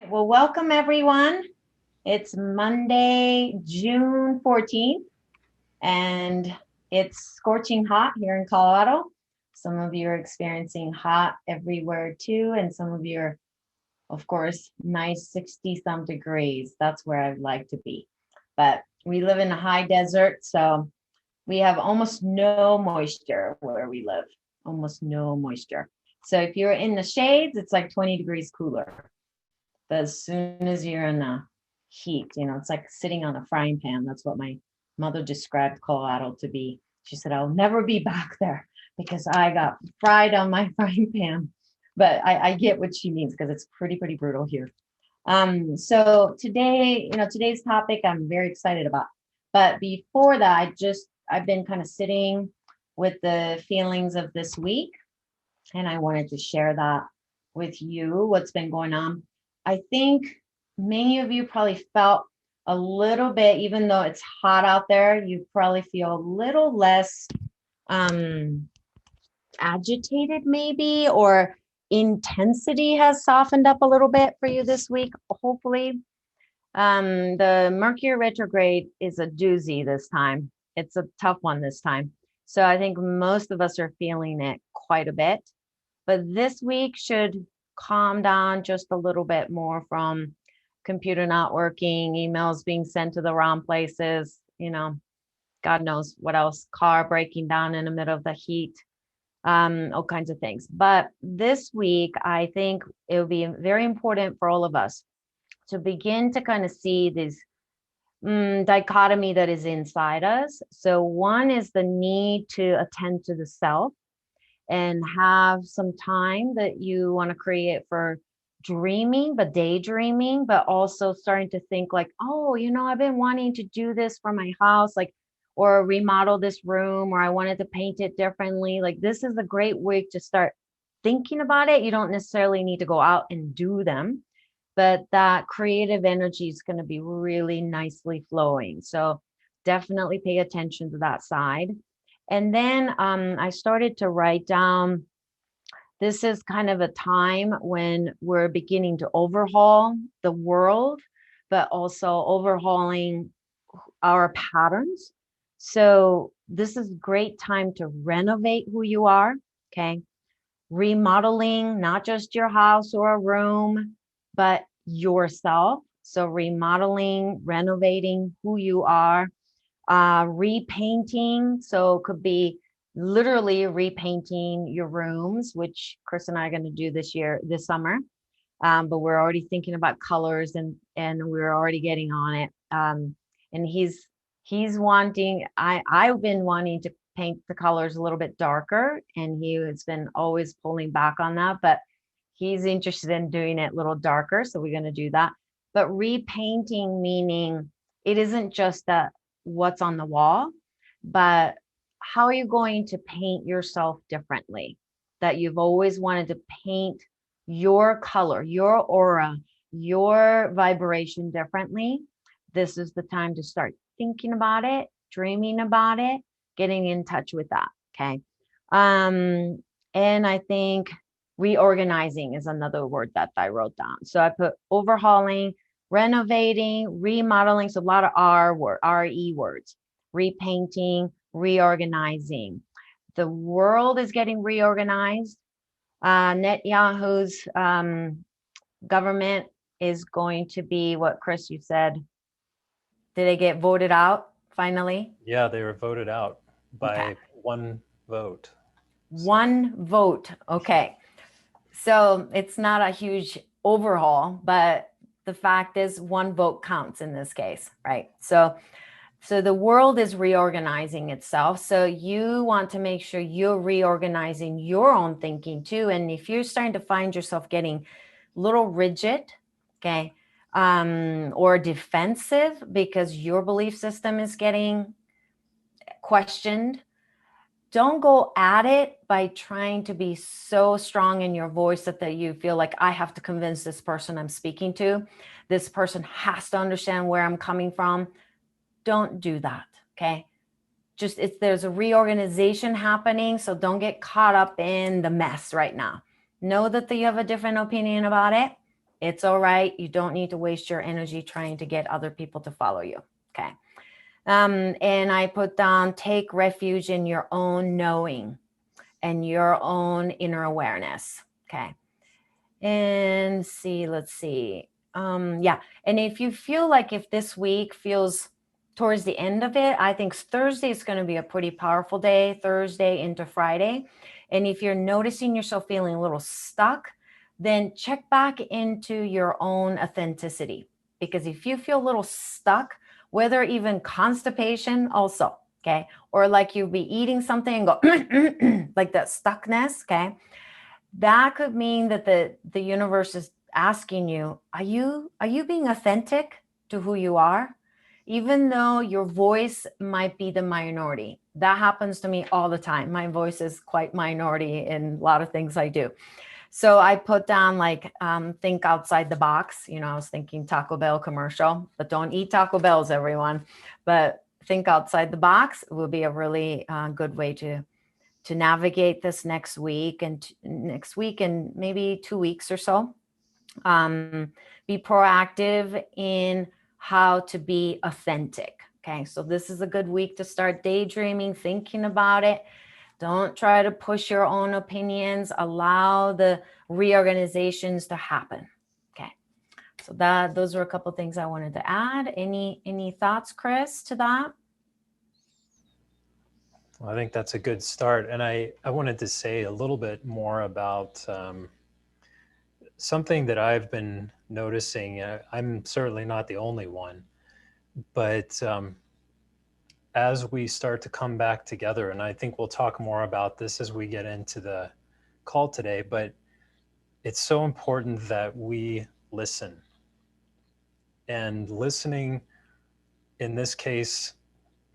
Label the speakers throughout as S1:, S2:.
S1: Well, welcome everyone. It's Monday, June 14th, and it's scorching hot here in Colorado. Some of you are experiencing hot everywhere too, and some of you are, of course, nice 60 some degrees. That's where I'd like to be. But we live in a high desert, so we have almost no moisture where we live, almost no moisture. So if you're in the shades, it's like 20 degrees cooler. But as soon as you're in the heat, it's like sitting on a frying pan. That's what my mother described Colorado to be. She said, I'll never be back there because I got fried on my frying pan. But I get what she means because it's pretty brutal here. So today, today's topic I'm very excited about. But before that, I've been kind of sitting with the feelings of this week, and I wanted to share that with you, what's been going on. I think many of you probably felt a little bit, even though it's hot out there, you probably feel a little less agitated maybe, or intensity has softened up a little bit for you this week, hopefully. The Mercury retrograde is a doozy this time. It's a tough one this time. So I think most of us are feeling it quite a bit. But this week should calm down just a little bit more from computer not working, emails being sent to the wrong places, God knows what else, car breaking down in the middle of the heat, all kinds of things. But this week, I think it will be very important for all of us to begin to kind of see this dichotomy that is inside us. So one is the need to attend to the self and have some time that you want to create for dreaming, but daydreaming, but also starting to think like, oh, I've been wanting to do this for my house, like, or remodel this room, or I wanted to paint it differently. Like, this is a great week to start thinking about it. You don't necessarily need to go out and do them, but that creative energy is going to be really nicely flowing. So definitely pay attention to that side. And then I started to write down, this is kind of a time when we're beginning to overhaul the world, but also overhauling our patterns. So this is a great time to renovate who you are. Okay. Remodeling, not just your house or a room, but yourself. So remodeling, renovating who you are, repainting. So it could be literally repainting your rooms, which Chris and I are going to do this summer. But we're already thinking about colors, and we're already getting on it. And he's wanting, I've been wanting to paint the colors a little bit darker, and he has been always pulling back on that, but he's interested in doing it a little darker. So we're going to do that. But repainting, meaning it isn't just that what's on the wall, but how are you going to paint yourself differently? That you've always wanted to paint your color, your aura, your vibration differently. This is the time to start thinking about it, dreaming about it, getting in touch with that. Okay. And I think reorganizing is another word that I wrote down. So I put overhauling, renovating, remodeling. So a lot of RE words, repainting, reorganizing. The world is getting reorganized. Netanyahu's government is going to be what, Chris, you said. Did they get voted out finally?
S2: Yeah, they were voted out by one vote.
S1: One vote. Okay. So it's not a huge overhaul, but the fact is one vote counts in this case, right? So the world is reorganizing itself. So you want to make sure you're reorganizing your own thinking too. And if you're starting to find yourself getting a little rigid, okay, or defensive because your belief system is getting questioned, don't go at it by trying to be so strong in your voice that you feel like I have to convince this person I'm speaking to. This person has to understand where I'm coming from. Don't do that. Okay. Just there's a reorganization happening. So don't get caught up in the mess right now. Know that you have a different opinion about it. It's all right. You don't need to waste your energy trying to get other people to follow you. Okay. And I put down, take refuge in your own knowing and your own inner awareness. Okay. And let's see. Yeah. And if you feel like if this week feels towards the end of it, I think Thursday is going to be a pretty powerful day, Thursday into Friday. And if you're noticing yourself feeling a little stuck, then check back into your own authenticity. Because if you feel a little stuck, whether even constipation also, okay, or like you'll be eating something and go like that stuckness, okay, that could mean that the universe is asking you, are you being authentic to who you are, even though your voice might be the minority. That happens to me all the time. My voice is quite minority in a lot of things I do. So I put down like, think outside the box. I was thinking Taco Bell commercial, but don't eat Taco Bells, everyone. But think outside the box will be a really good way to navigate this next week and maybe 2 weeks or so. Be proactive in how to be authentic. Okay, so this is a good week to start daydreaming, thinking about it. Don't try to push your own opinions. Allow the reorganizations to happen. Okay, so those are a couple things I wanted to add. Any thoughts, Chris, to that?
S2: Well, I think that's a good start. And I wanted to say a little bit more about something that I've been noticing. I'm certainly not the only one, but as we start to come back together, and I think we'll talk more about this as we get into the call today, but it's so important that we listen. And listening in this case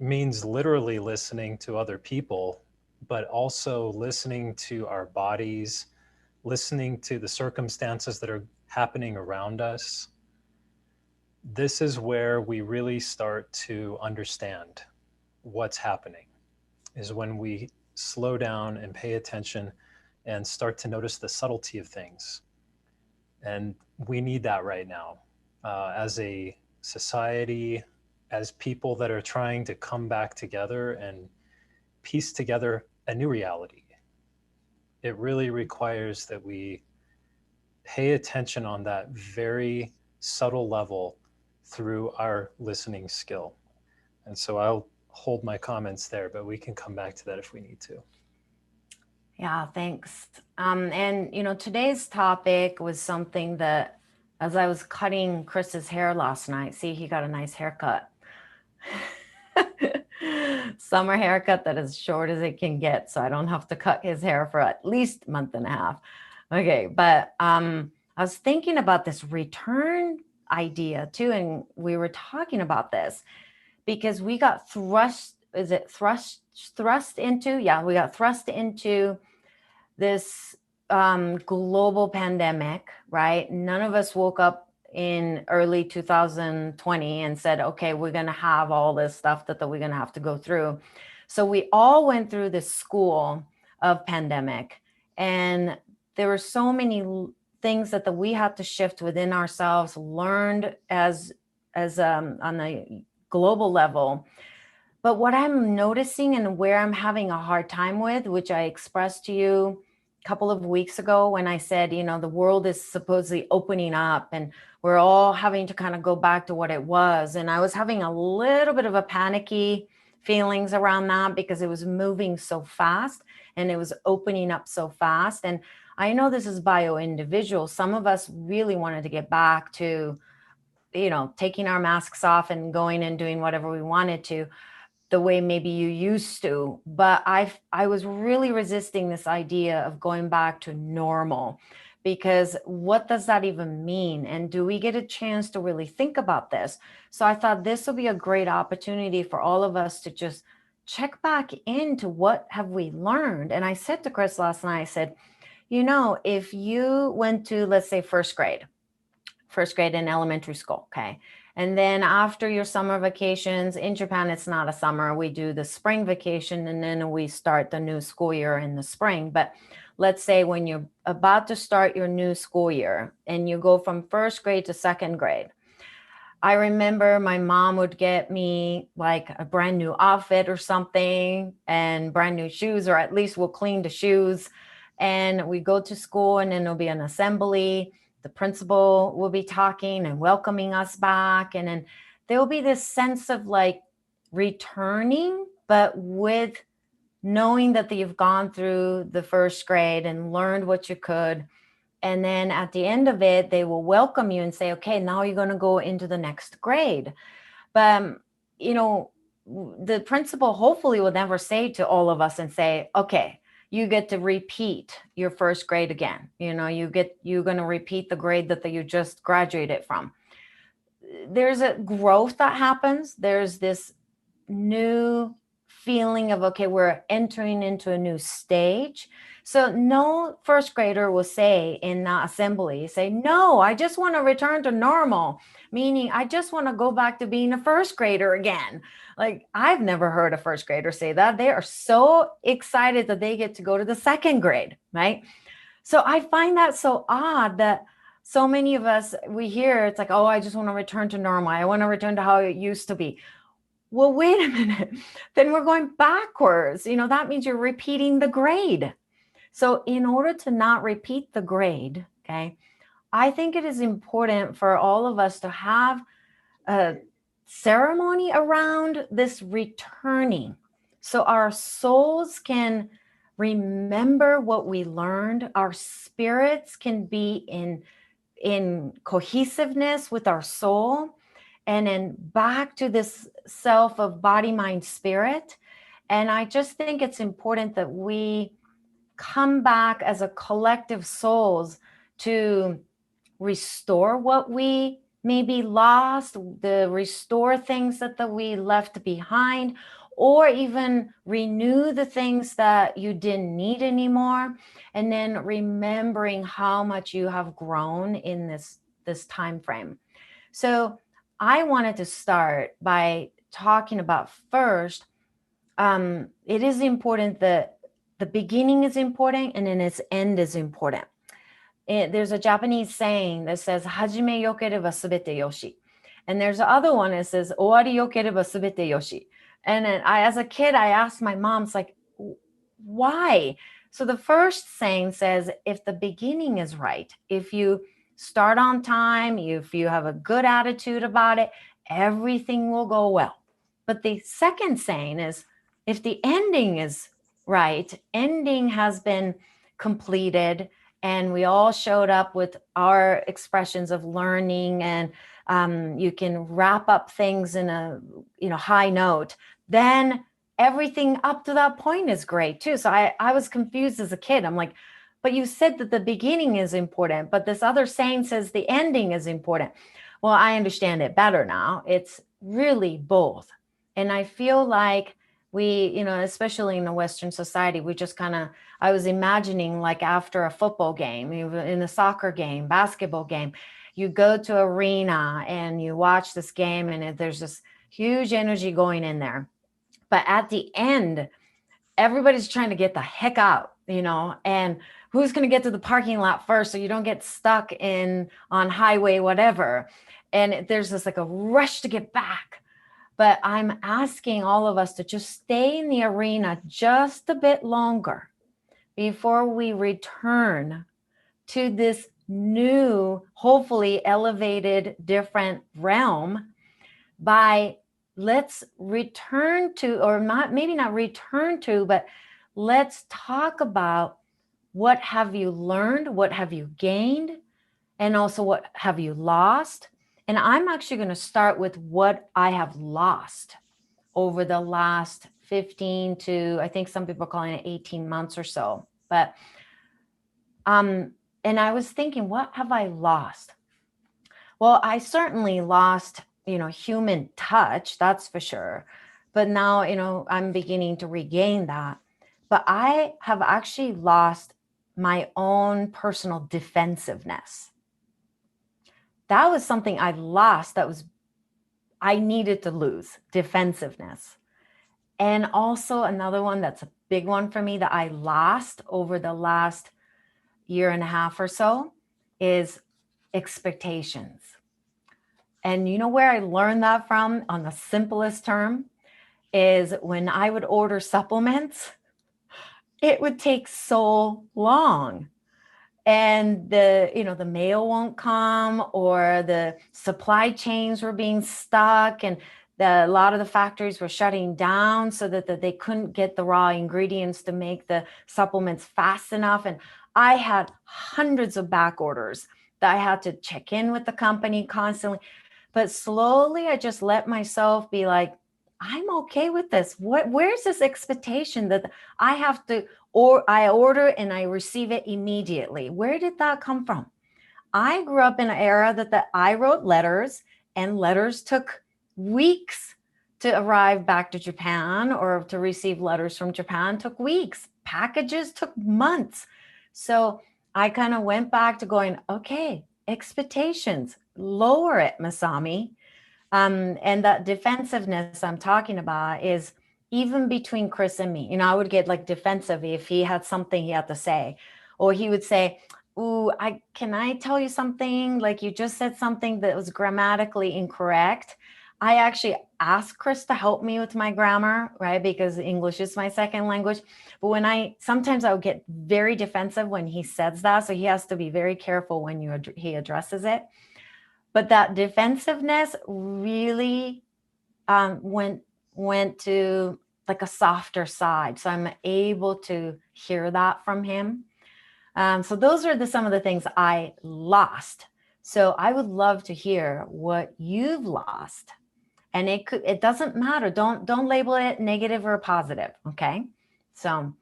S2: means literally listening to other people, but also listening to our bodies, listening to the circumstances that are happening around us. This is where we really start to understand what's happening, is when we slow down and pay attention and start to notice the subtlety of things. And we need that right now as a society, as people that are trying to come back together and piece together a new reality. It really requires that we pay attention on that very subtle level through our listening skill. And so I'll hold my comments there, but we can come back to that if we need to.
S1: Yeah, thanks. And today's topic was something that, as I was cutting Chris's hair last night, see, he got a nice haircut. Summer haircut that is short as it can get, so I don't have to cut his hair for at least a month and a half. Okay, but I was thinking about this return idea too, and we were talking about this because we got thrust into? Yeah, we got thrust into this global pandemic, right? None of us woke up in early 2020 and said, okay, we're going to have all this stuff that we're going to have to go through. So we all went through this school of pandemic, and there were so many things that we had to shift within ourselves, learned as on a global level. But what I'm noticing and where I'm having a hard time with, which I expressed to you a couple of weeks ago when I said, the world is supposedly opening up and we're all having to kind of go back to what it was. And I was having a little bit of a panicky feelings around that because it was moving so fast and it was opening up so fast. And I know this is bio-individual. Some of us really wanted to get back to, taking our masks off and going and doing whatever we wanted to, the way maybe you used to. But I was really resisting this idea of going back to normal, because what does that even mean? And do we get a chance to really think about this? So I thought this will be a great opportunity for all of us to just check back into what have we learned. And I said to Chris last night, I said, if you went to, let's say, first grade in elementary school, okay? And then after your summer vacations, in Japan, it's not a summer. We do the spring vacation and then we start the new school year in the spring. But let's say when you're about to start your new school year and you go from first grade to second grade. I remember my mom would get me like a brand new outfit or something and brand new shoes, or at least we'll clean the shoes. And we go to school and then there'll be an assembly. The principal will be talking and welcoming us back. And then there'll be this sense of like returning, but with knowing that you've gone through the first grade and learned what you could. And then at the end of it, they will welcome you and say, okay, now you're going to go into the next grade. But, you know, the principal hopefully will never say to all of us and say, okay, you get to repeat your first grade again. You know, you're going to repeat the grade that you just graduated from. There's a growth that happens. There's this new feeling of, okay, we're entering into a new stage. So no first grader will say in assembly, say, no, I just want to return to normal, meaning I just want to go back to being a first grader again. Like, I've never heard a first grader say that. They are so excited that they get to go to the second grade, right? So I find that so odd that so many of us, we hear it's like, oh, I just want to return to normal. I want to return to how it used to be. Well, wait a minute, then we're going backwards. You know, that means you're repeating the grade. So in order to not repeat the grade, okay, I think it is important for all of us to have a ceremony around this returning. So our souls can remember what we learned. Our spirits can be in cohesiveness with our soul, and then back to this self of body, mind, spirit. And I just think it's important that we come back as a collective souls to restore what we maybe lost, the restore things that we left behind, or even renew the things that you didn't need anymore. And then remembering how much you have grown in this time frame. So I wanted to start by talking about first, it is important that the beginning is important and then its end is important. There's a Japanese saying that says, Hajime yokereba subete yoshi. And there's another one that says, Owari yokereba subete yoshi. And then as a kid, I asked my mom, it's like, why? So the first saying says, if the beginning is right, if you start on time, if you have a good attitude about it, everything will go well. But the second saying is, if the ending is right, ending has been completed, and we all showed up with our expressions of learning, and you can wrap up things in a high note, then everything up to that point is great too. So I was confused as a kid. I'm like, but you said that the beginning is important, but this other saying says the ending is important. Well, I understand it better now. It's really both. And I feel like we, especially in the Western society, we just I was imagining like after a football game, in a soccer game, basketball game, you go to arena and you watch this game and there's this huge energy going in there. But at the end, everybody's trying to get the heck out, and who's going to get to the parking lot first so you don't get stuck on highway, whatever. And there's this like a rush to get back. But I'm asking all of us to just stay in the arena just a bit longer before we return to this new, hopefully elevated, different realm. By let's return to, or not, maybe not return to, but let's talk about what have you learned, what have you gained, and also what have you lost. And I'm actually going to start with what I have lost over the last 15 to, I think some people are calling it 18 months or so. But, and I was thinking, what have I lost? Well, I certainly lost, human touch, that's for sure. But now, I'm beginning to regain that. But I have actually lost my own personal defensiveness. That was something I lost I needed to lose, defensiveness. And also another one that's a big one for me that I lost over the last year and a half or so is expectations. And you know where I learned that from on the simplest term is when I would order supplements, it would take so long. And the mail won't come, or the supply chains were being stuck, and a lot of the factories were shutting down so that they couldn't get the raw ingredients to make the supplements fast enough. And I had hundreds of back orders that I had to check in with the company constantly. But slowly I just let myself be like, I'm okay with this. Where's this expectation that I have to, or I order and I receive it immediately? Where did that come from? I grew up in an era that I wrote letters, and letters took weeks to arrive back to Japan, or to receive letters from Japan took weeks. Packages took months. So I kind of went back to going, okay, expectations, lower it, Masami. And that defensiveness I'm talking about is even between Chris and me. I would get like defensive if he had something he had to say, or he would say, "Ooh, can I tell you something? Like, you just said something that was grammatically incorrect." I actually asked Chris to help me with my grammar, right? Because English is my second language. But sometimes I would get very defensive when he says that. So he has to be very careful when he addresses it. But that defensiveness really went to like a softer side. So I'm able to hear that from him. So those are some of the things I lost. So I would love to hear what you've lost. And it doesn't matter. Don't label it negative or positive. Okay. So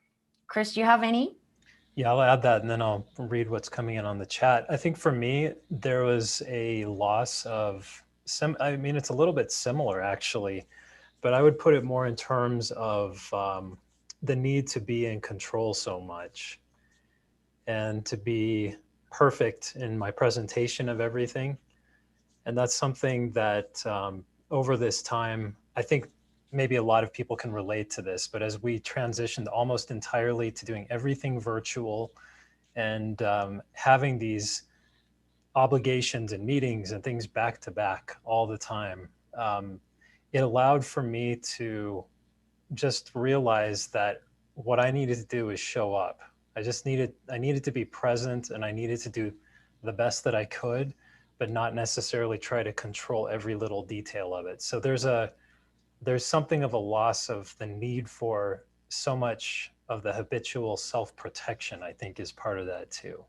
S1: Chris, do you have any?
S2: Yeah, I'll add that and then I'll read what's coming in on the chat. I think for me, there was a loss of it's a little bit similar actually, but I would put it more in terms of the need to be in control so much and to be perfect in my presentation of everything. And that's something that over this time, I think maybe a lot of people can relate to this, but as we transitioned almost entirely to doing everything virtual and having these obligations and meetings and things back to back all the time, it allowed for me to just realize that what I needed to do is show up. I needed to be present, and I needed to do the best that I could, but not necessarily try to control every little detail of it. So there's something of a loss of the need for so much of the habitual self-protection, I think, is part of that too.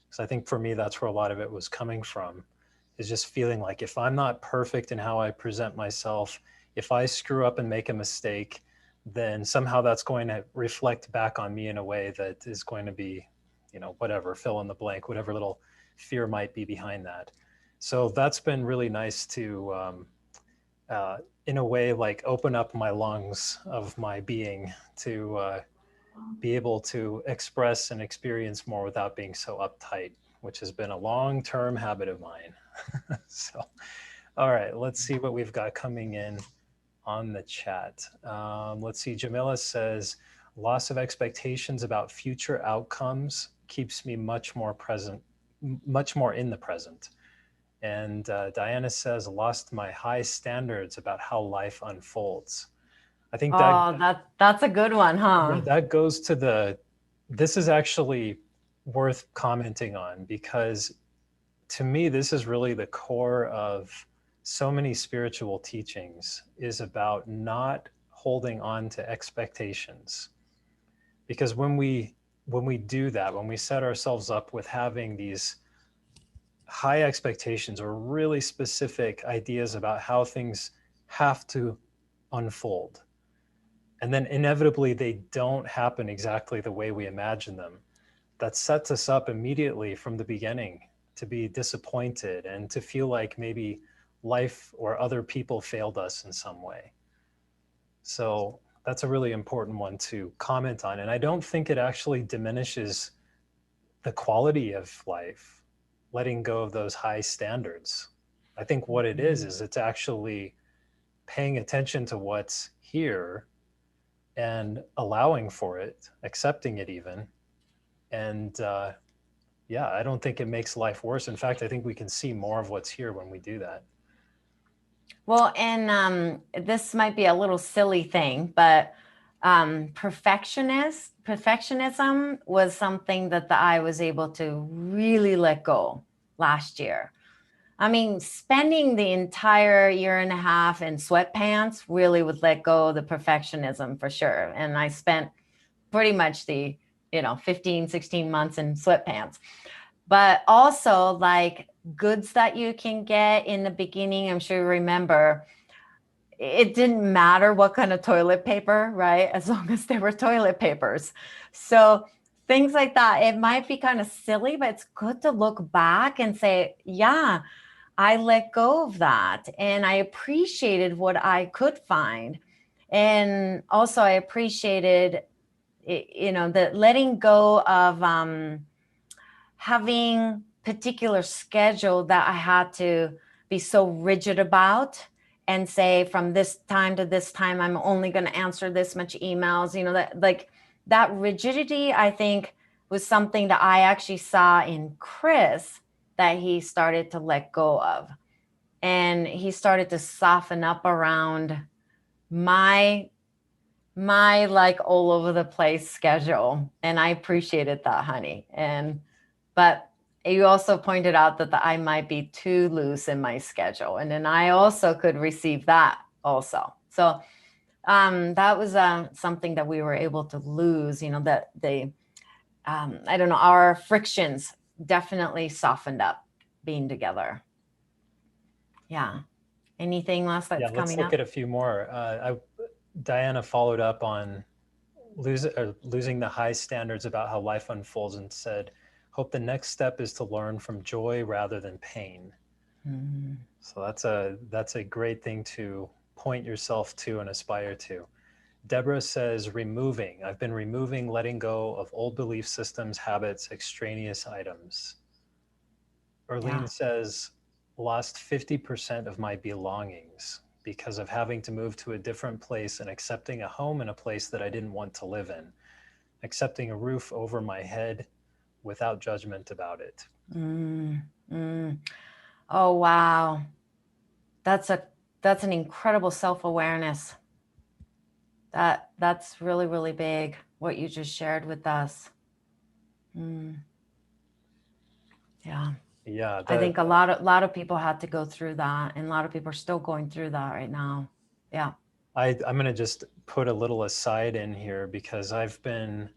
S2: Because I think for me, that's where a lot of it was coming from, is just feeling like if I'm not perfect in how I present myself, if I screw up and make a mistake, then somehow that's going to reflect back on me in a way that is going to be, whatever, fill in the blank, whatever little fear might be behind that. So that's been really nice to, in a way, like open up my lungs of my being to be able to express and experience more without being so uptight, which has been a long-term habit of mine. So, all right, let's see what we've got coming in on the chat. Let's see, Jamila says, loss of expectations about future outcomes keeps me much more in the present. And Diana says, lost my high standards about how life unfolds. I think
S1: That's a good one, huh?
S2: yeah, that goes to this is actually worth commenting on, because to me, this is really the core of so many spiritual teachings, is about not holding on to expectations. Because when we do that, when we set ourselves up with having these high expectations or really specific ideas about how things have to unfold, and then inevitably they don't happen exactly the way we imagine them, that sets us up immediately from the beginning to be disappointed and to feel like maybe life or other people failed us in some way. So that's a really important one to comment on. And I don't think it actually diminishes the quality of life, letting go of those high standards. I think what it is it's actually paying attention to what's here and allowing for it, accepting it even. And yeah, I don't think it makes life worse. In fact, I think we can see more of what's here when we do that.
S1: Well, and this might be a little silly thing, but perfectionism was something that I was able to really let go last year. I mean, spending the entire year and a half in sweatpants really would let go of the perfectionism for sure. And I spent pretty much the, 15, 16 months in sweatpants. But also, like, goods that you can get in the beginning, I'm sure you remember, it didn't matter what kind of toilet paper, right? As long as they were toilet papers. So things like that, it might be kind of silly, but it's good to look back and say, yeah, I let go of that and I appreciated what I could find. And also I appreciated, the letting go of having particular schedule that I had to be so rigid about and say from this time to this time I'm only going to answer this much emails, that, like, that rigidity, I think, was something that I actually saw in Chris that he started to let go of, and he started to soften up around my like all over the place schedule, and I appreciated that, honey. But you also pointed out that I might be too loose in my schedule, and then I also could receive that also. So that was something that we were able to lose, that the I don't know, our frictions definitely softened up being together. Yeah. Anything else
S2: Yeah,
S1: that's
S2: let's
S1: coming
S2: look
S1: up?
S2: at a few more. Diana followed up on losing the high standards about how life unfolds and said, hope the next step is to learn from joy rather than pain.
S1: Mm-hmm.
S2: So that's a great thing to point yourself to and aspire to. Deborah says, removing. I've been removing, letting go of old belief systems, habits, extraneous items.
S1: Yeah.
S2: Erlene says, lost 50% of my belongings because of having to move to a different place and accepting a home in a place that I didn't want to live in, accepting a roof over my head without judgment about it.
S1: Mm, mm. Oh, wow. That's a that's an incredible self-awareness. That's really, really big what you just shared with us. Mm, yeah.
S2: Yeah,
S1: I think a lot of people had to go through that, and a lot of people are still going through that right now. Yeah.
S2: I'm going to just put a little aside in here because I've been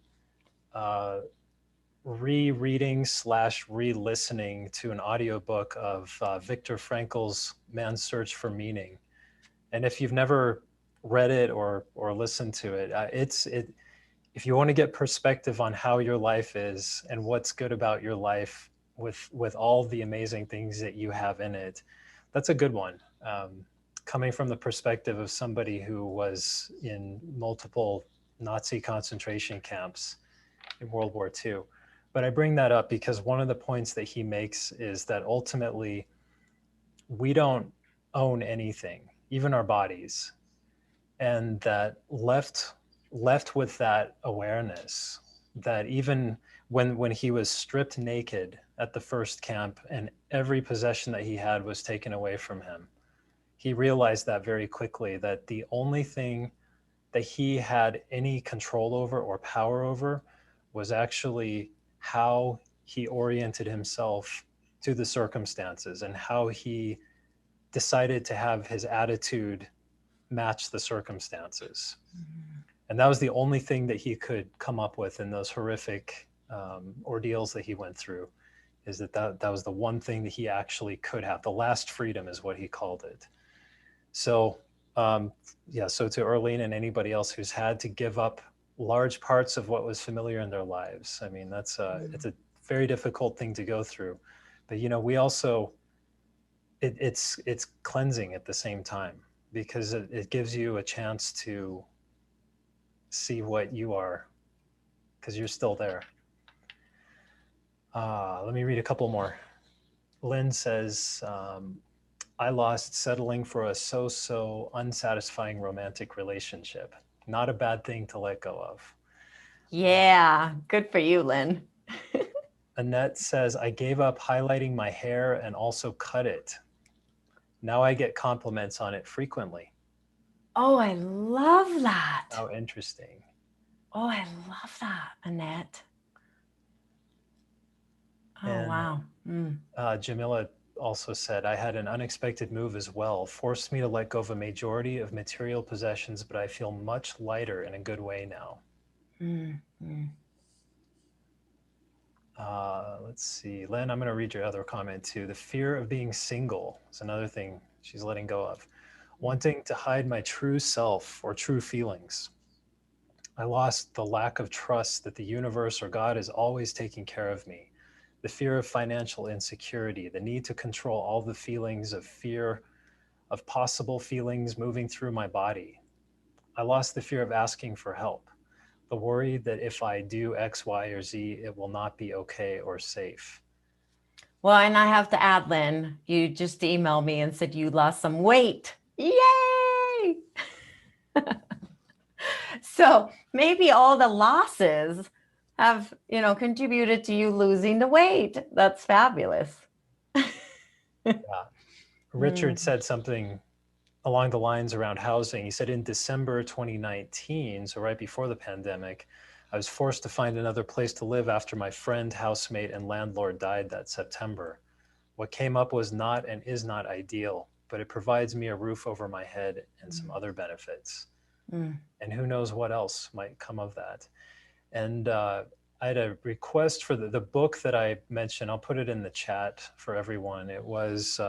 S2: uh, rereading / re-listening to an audiobook of Viktor Frankl's Man's Search for Meaning. And if you've never read it or listened to it, if you want to get perspective on how your life is and what's good about your life with all the amazing things that you have in it, that's a good one. Coming from the perspective of somebody who was in multiple Nazi concentration camps in World War II. But I bring that up because one of the points that he makes is that ultimately we don't own anything, even our bodies, and that left with that awareness that even when he was stripped naked at the first camp and every possession that he had was taken away from him, he realized that very quickly, that the only thing that he had any control over or power over was actually how he oriented himself to the circumstances and how he decided to have his attitude match the circumstances. And that was the only thing that he could come up with in those horrific ordeals that he went through, is that was the one thing that he actually could have. The last freedom is what he called it. So yeah, so to Erlene and anybody else who's had to give up large parts of what was familiar in their lives, I mean, it's a very difficult thing to go through. But we also, it's cleansing at the same time, because it gives you a chance to see what you are, because you're still there. Let me read a couple more. Lynn says, I lost settling for a so-so unsatisfying romantic relationship. Not a bad thing to let go of.
S1: Yeah, good for you, Lynn.
S2: Annette says, I gave up highlighting my hair and also cut it. Now I get compliments on it frequently.
S1: Oh, I love that.
S2: How interesting.
S1: Oh, I love that, Annette. Oh,
S2: And
S1: wow.
S2: Jamila also said, I had an unexpected move as well, forced me to let go of a majority of material possessions, but I feel much lighter in a good way now. Let's see, Len, I'm going to read your other comment too. The fear of being single is another thing she's letting go of. Wanting to hide my true self or true feelings. I lost the lack of trust that the universe or God is always taking care of me. The fear of financial insecurity, the need to control all the feelings of fear, of possible feelings moving through my body. I lost the fear of asking for help, the worry that if I do X, Y, or Z, it will not be okay or safe.
S1: Well, and I have to add, Lynn, you just emailed me and said you lost some weight. Yay! So maybe all the losses have, contributed to you losing the weight. That's fabulous.
S2: Yeah. Richard said something along the lines around housing. He said in December 2019, so right before the pandemic, I was forced to find another place to live after my friend, housemate, and landlord died that September. What came up was not and is not ideal, but it provides me a roof over my head and some other benefits. And who knows what else might come of that. And I had a request for the book that I mentioned. I'll put it in the chat for everyone. It was,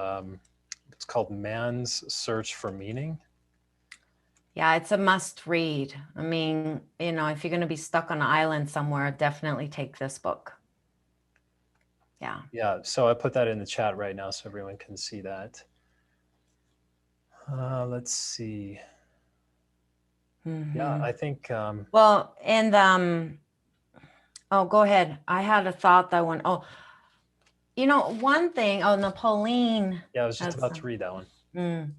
S2: it's called Man's Search for Meaning.
S1: Yeah, it's a must read. I mean, if you're going to be stuck on an island somewhere, definitely take this book. Yeah.
S2: Yeah, so I put that in the chat right now so everyone can see that. Let's see. Yeah, I think.
S1: Well, and oh, go ahead. I had a thought that one. Oh, one thing. Oh, no, Pauline.
S2: Yeah, I was just about to read that one.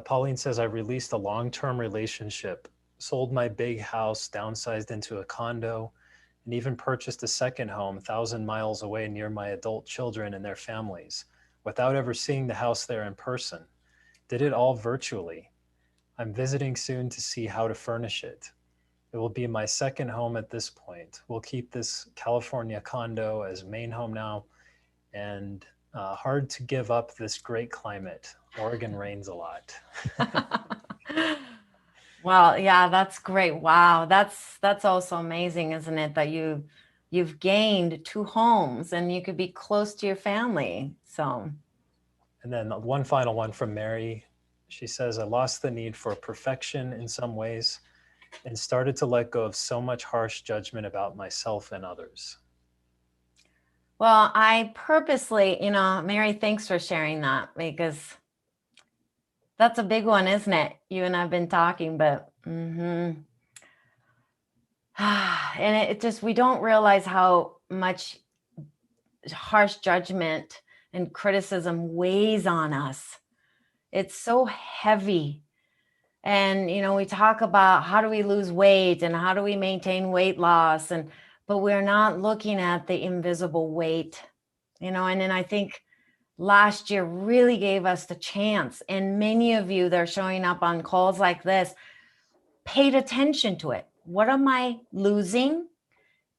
S2: Pauline says, I released a long-term relationship, sold my big house, downsized into a condo, and even purchased a second home 1,000 miles away near my adult children and their families, without ever seeing the house there in person. Did it all virtually. I'm visiting soon to see how to furnish it. It will be my second home at this point. We'll keep this California condo as main home now, and hard to give up this great climate. Oregon rains a lot.
S1: Well, yeah, that's great. Wow, that's also amazing, isn't it? That you've gained 2 homes and you could be close to your family. So,
S2: and then one final one from Mary. She says, I lost the need for perfection in some ways and started to let go of so much harsh judgment about myself and others.
S1: Well, I purposely, Mary, thanks for sharing that, because that's a big one, isn't it? You and I've been talking, but and it just, we don't realize how much harsh judgment and criticism weighs on us. It's so heavy. And, we talk about how do we lose weight and how do we maintain weight loss, but we're not looking at the invisible weight, and then I think last year really gave us the chance. And many of you that are showing up on calls like this paid attention to it. What am I losing?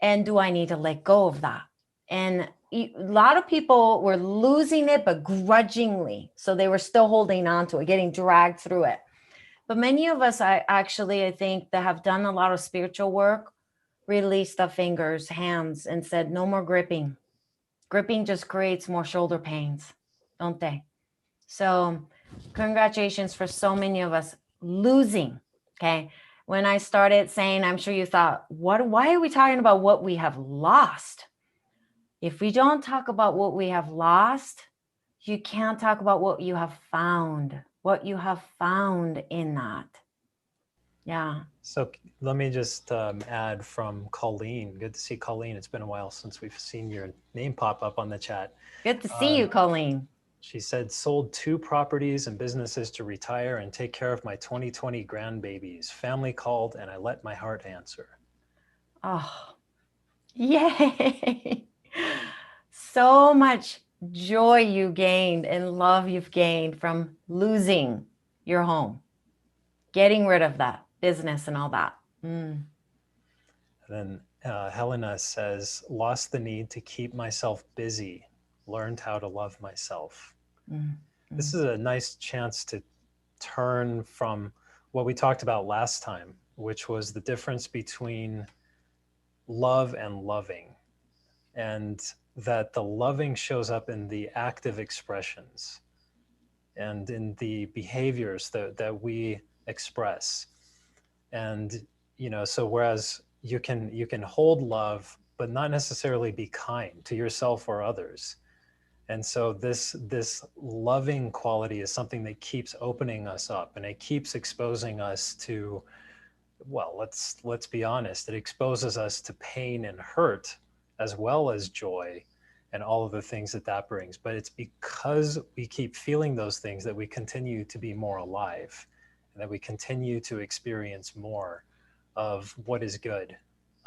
S1: And do I need to let go of that? And a lot of people were losing it, but grudgingly. So they were still holding on to it, getting dragged through it. But many of us, I think, that have done a lot of spiritual work, released our fingers, hands, and said, no more gripping. Gripping just creates more shoulder pains, don't they? So congratulations for so many of us losing. Okay. When I started saying, I'm sure you thought, why are we talking about what we have lost? If we don't talk about what we have lost, you can't talk about what you have found in that. Yeah.
S2: So let me just add from Colleen. Good to see Colleen. It's been a while since we've seen your name pop up on the chat.
S1: Good to see you, Colleen.
S2: She said, sold 2 properties and businesses to retire and take care of my 2020 grandbabies. Family called and I let my heart answer.
S1: Oh, yay. So much joy you gained and love you've gained from losing your home, getting rid of that business and all that.
S2: And then Helena says, lost the need to keep myself busy, learned how to love myself. This is a nice chance to turn from what we talked about last time, which was the difference between love and loving, and that the loving shows up in the active expressions and in the behaviors that we express. And so whereas you can hold love but not necessarily be kind to yourself or others. And so this loving quality is something that keeps opening us up, and it keeps exposing us to, well, let's be honest, it exposes us to pain and hurt as well as joy and all of the things that brings. But it's because we keep feeling those things that we continue to be more alive, and that we continue to experience more of what is good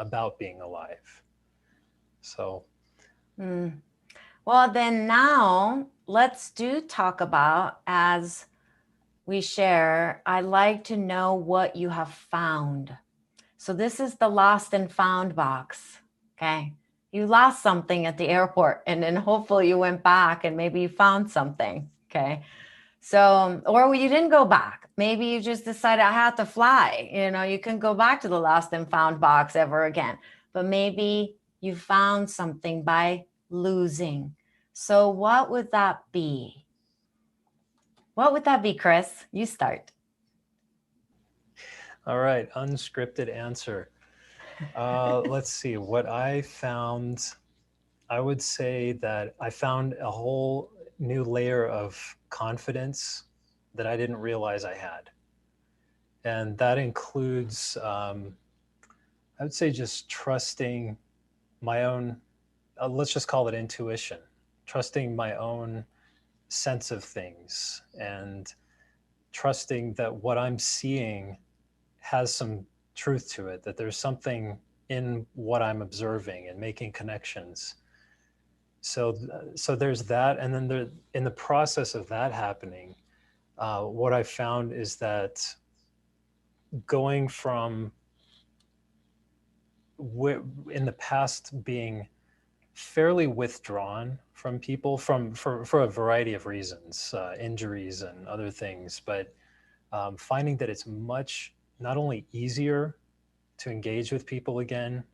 S2: about being alive. So
S1: Well, then now let's talk about, as we share, I like to know what you have found. So this is the lost and found box. Okay. You lost something at the airport, and then hopefully you went back and maybe you found something. Okay. So, or you didn't go back. Maybe you just decided I had to fly. You can go back to the lost and found box ever again. But maybe you found something by losing. So what would that be? What would that be, Chris? You start.
S2: all right, unscripted answer. Let's see what I found. I would say that I found a whole new layer of confidence that I didn't realize I had. And that includes, I would say, just trusting my own, let's just call it intuition, trusting my own sense of things, and trusting that what I'm seeing has some truth to it, that there's something in what I'm observing and making connections. So there's that. And then in the process of that happening, what I found is that going from in the past being fairly withdrawn from people for a variety of reasons, injuries and other things, but finding that it's much not only easier to engage with people again,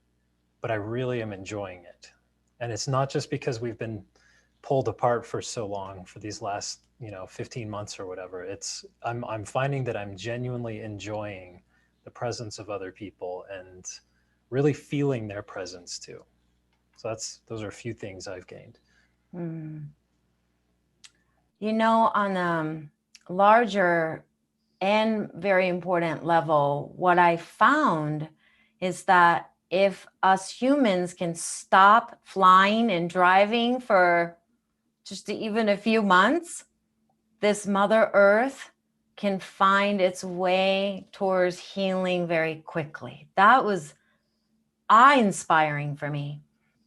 S2: but I really am enjoying it. And it's not just because we've been pulled apart for so long, for these last 15 months or whatever. I'm finding that I'm genuinely enjoying the presence of other people and really feeling their presence too. So those are a few things I've gained.
S1: On a larger and very important level, what I found is that if us humans can stop flying and driving for just even a few months, this Mother Earth can find its way towards healing very quickly. That was awe-inspiring for me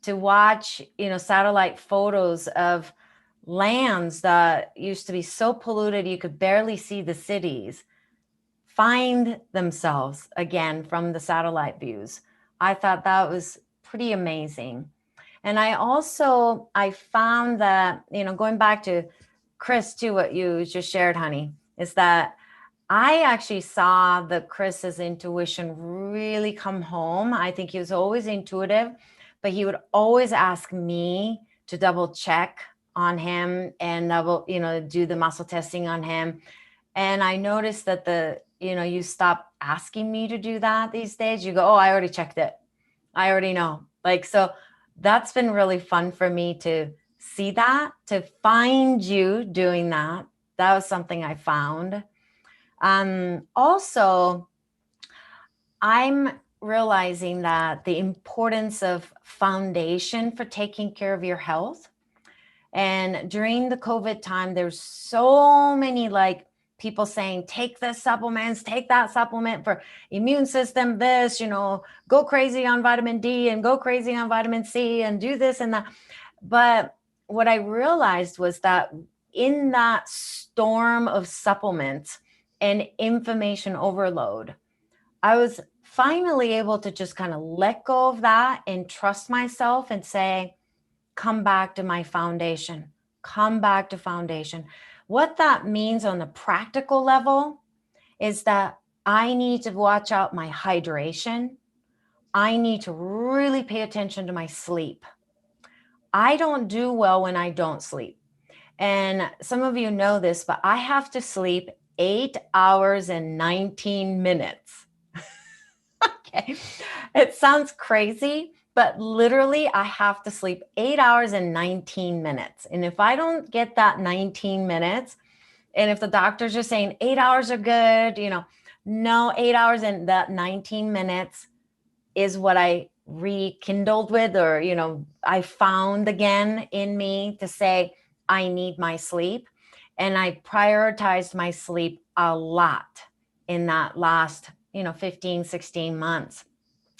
S1: to watch, satellite photos of lands that used to be so polluted you could barely see the cities find themselves again from the satellite views. I thought that was pretty amazing. And I found that, going back to Chris too, what you just shared, honey, is that I actually saw the Chris's intuition really come home. I think he was always intuitive, but he would always ask me to double check on him and do the muscle testing on him. And I noticed that you stop asking me to do that these days. You go, oh, I already checked it. I already know. So that's been really fun for me to see that, to find you doing that. That was something I found. Also, I'm realizing that the importance of foundation for taking care of your health. And during the COVID time, there's so many like people saying, take this supplements, take that supplement for immune system, this, go crazy on vitamin D and go crazy on vitamin C and do this and that. But what I realized was that in that storm of supplements and information overload, I was finally able to just kind of let go of that and trust myself and say, come back to my foundation, come back to foundation. What that means on the practical level is that I need to watch out my hydration. I need to really pay attention to my sleep. I don't do well when I don't sleep. And some of you know this, but I have to sleep 8 hours and 19 minutes. Okay. It sounds crazy, but literally I have to sleep 8 hours and 19 minutes. And if I don't get that 19 minutes, and if the doctors are saying 8 hours are good, no, 8 hours and that 19 minutes is what I rekindled with, or, I found again in me to say, I need my sleep. And I prioritized my sleep a lot in that last, 15, 16 months.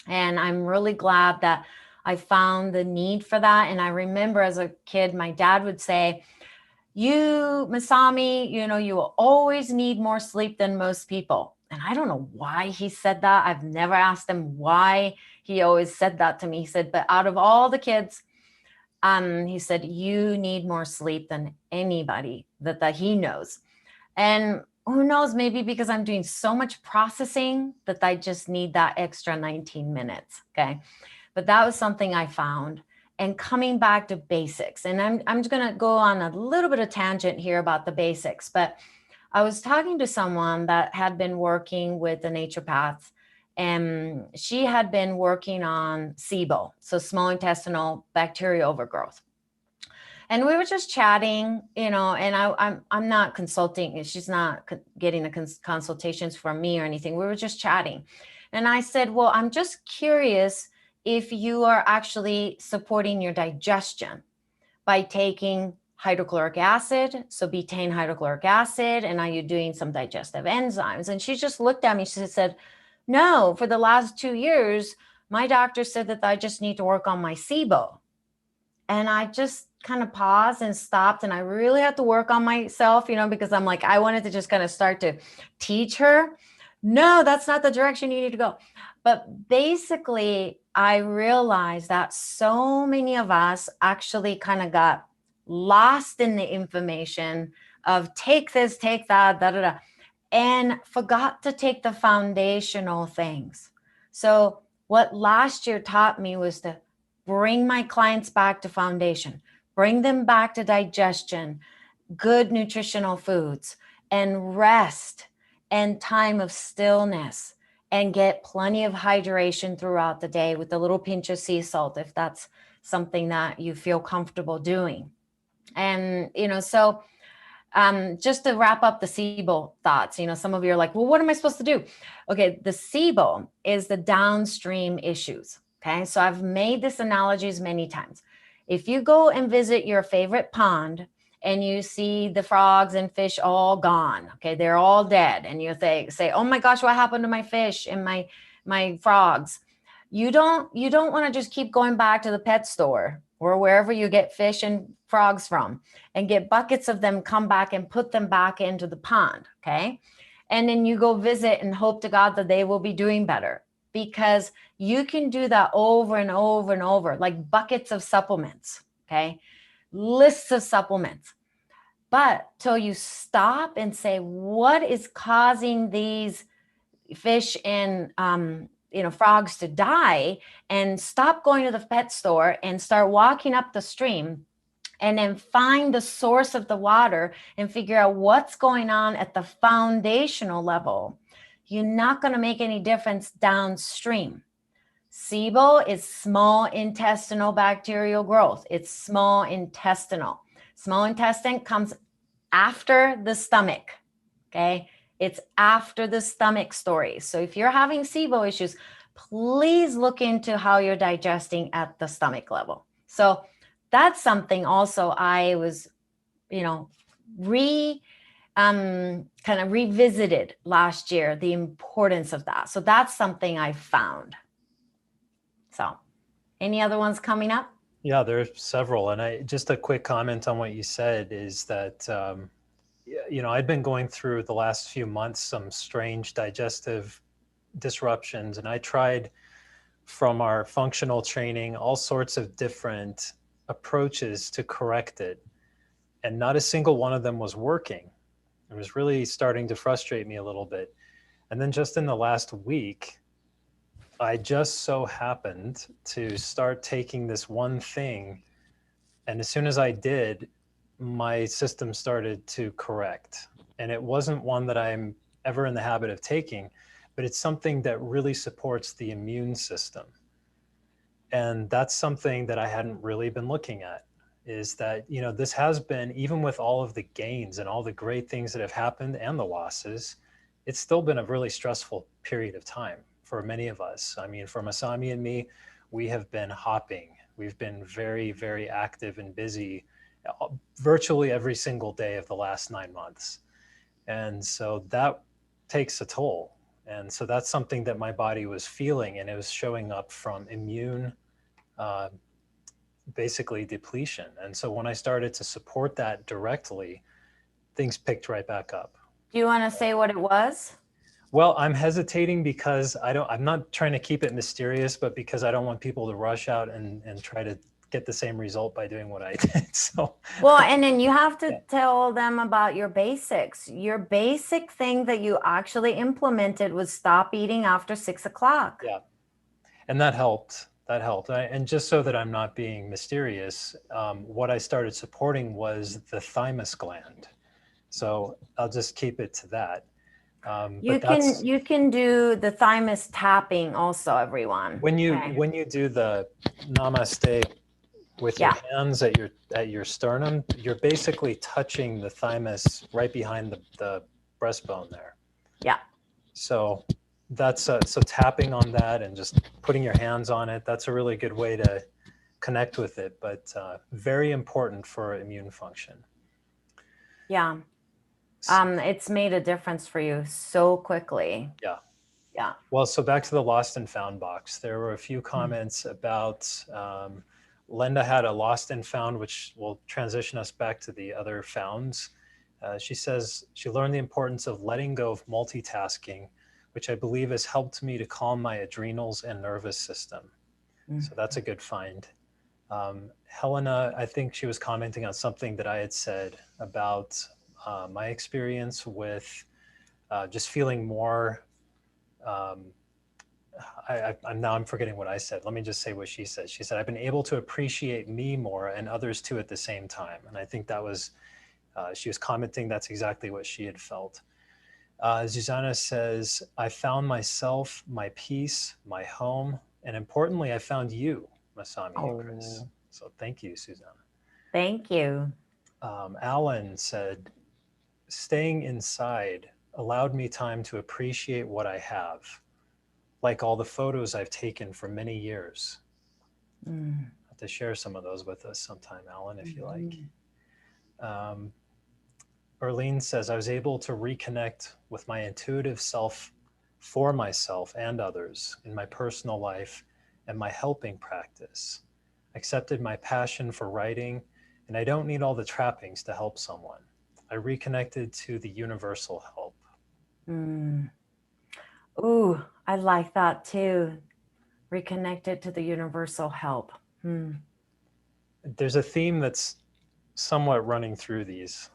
S1: And I'm really glad that I found the need for that. And I remember as a kid, my dad would say, you, Masami, you will always need more sleep than most people. And I don't know why he said that. I've never asked him why he always said that to me. He said, but out of all the kids, he said, you need more sleep than anybody that he knows. And who knows, maybe because I'm doing so much processing that I just need that extra 19 minutes. Okay. But that was something I found. And coming back to basics, and I'm just going to go on a little bit of tangent here about the basics, but I was talking to someone that had been working with the naturopaths, and she had been working on SIBO, so small intestinal bacterial overgrowth. And we were just chatting, and I'm not consulting. She's not getting the consultations from me or anything. We were just chatting. And I said, well, I'm just curious if you are actually supporting your digestion by taking hydrochloric acid, so betaine hydrochloric acid, and are you doing some digestive enzymes? And she just looked at me. She said, no, for the last 2 years, my doctor said that I just need to work on my SIBO. And I just kind of paused and stopped, and I really had to work on myself, because I'm like, I wanted to just kind of start to teach her, no, that's not the direction you need to go. But basically, I realized that so many of us actually kind of got lost in the information of take this, take that, da, da, da, and forgot to take the foundational things. So what last year taught me was to bring my clients back to foundation, bring them back to digestion, good nutritional foods, and rest and time of stillness, and get plenty of hydration throughout the day with a little pinch of sea salt, if that's something that you feel comfortable doing. And, so just to wrap up the SIBO thoughts, some of you are like, well, what am I supposed to do? Okay, the SIBO is the downstream issues. Okay, so I've made this analogies many times. If you go and visit your favorite pond and you see the frogs and fish all gone, okay, they're all dead, and you say, oh my gosh, what happened to my fish and my frogs? You don't want to just keep going back to the pet store or wherever you get fish and frogs from and get buckets of them, come back and put them back into the pond. Okay. And then you go visit and hope to God that they will be doing better, because you can do that over and over and over, like buckets of supplements. Okay. Lists of supplements. But till you stop and say, what is causing these fish and frogs to die, and stop going to the pet store and start walking up the stream and then find the source of the water and figure out what's going on at the foundational level, you're not going to make any difference downstream. SIBO is small intestinal bacterial growth. It's small intestinal. Small intestine comes after the stomach. Okay. It's after the stomach story. So if you're having SIBO issues, please look into how you're digesting at the stomach level. So that's something also I was, kind of revisited last year, the importance of that. So that's something I found. So any other ones coming up?
S2: Yeah, there's several. And just a quick comment on what you said is that, I'd been going through the last few months some strange digestive disruptions, and I tried from our functional training all sorts of different approaches to correct it. And not a single one of them was working. It was really starting to frustrate me a little bit. And then just in the last week, I just so happened to start taking this one thing. And as soon as I did, my system started to correct. And it wasn't one that I'm ever in the habit of taking, but it's something that really supports the immune system. And that's something that I hadn't really been looking at, is that, this has been, even with all of the gains and all the great things that have happened and the losses, it's still been a really stressful period of time for many of us. I mean, for Masami and me, we have been hopping. We've been very, very active and busy virtually every single day of the last 9 months. And so that takes a toll. And so that's something that my body was feeling, and it was showing up from immune, basically depletion. And so when I started to support that directly, things picked right back up.
S1: Do you want to say what it was?
S2: Well, I'm hesitating because I'm not trying to keep it mysterious, but because I don't want people to rush out and try to get the same result by doing what I did. So,
S1: well, and then you have to tell them about your basics. Your basic thing that you actually implemented was stop eating after 6 o'clock.
S2: Yeah. And that helped. And just so that I'm not being mysterious, what I started supporting was the thymus gland. So I'll just keep it to that.
S1: You can do the thymus tapping also, everyone.
S2: When you do the namaste with your hands at your sternum, you're basically touching the thymus right behind the breastbone there.
S1: Yeah.
S2: So that's so tapping on that and just putting your hands on it, that's a really good way to connect with it, but very important for immune function.
S1: Yeah. It's made a difference for you so quickly. Yeah.
S2: Well, so back to the lost and found box. There were a few comments about Linda had a lost and found, which will transition us back to the other founds. She says she learned the importance of letting go of multitasking, which I believe has helped me to calm my adrenals and nervous system. So that's a good find. Helena, I think she was commenting on something that I had said about my experience with just feeling more, I'm forgetting what I said. Let me just say what she said. She said, I've been able to appreciate me more and others too at the same time. And I think that was, she was commenting that's exactly what she had felt. Zuzana says, I found myself, my peace, my home, and importantly, I found you, Masami and Chris. So thank you, Susanna.
S1: Thank you.
S2: Alan said, staying inside allowed me time to appreciate what I have, like all the photos I've taken for many years. I'll have to share some of those with us sometime, Alan, if you like. Arlene says, I was able to reconnect with my intuitive self for myself and others in my personal life and my helping practice. I accepted my passion for writing, and I don't need all the trappings to help someone. I reconnected to the universal help.
S1: Ooh, I like that too. Reconnected to the universal help.
S2: There's a theme that's somewhat running through these.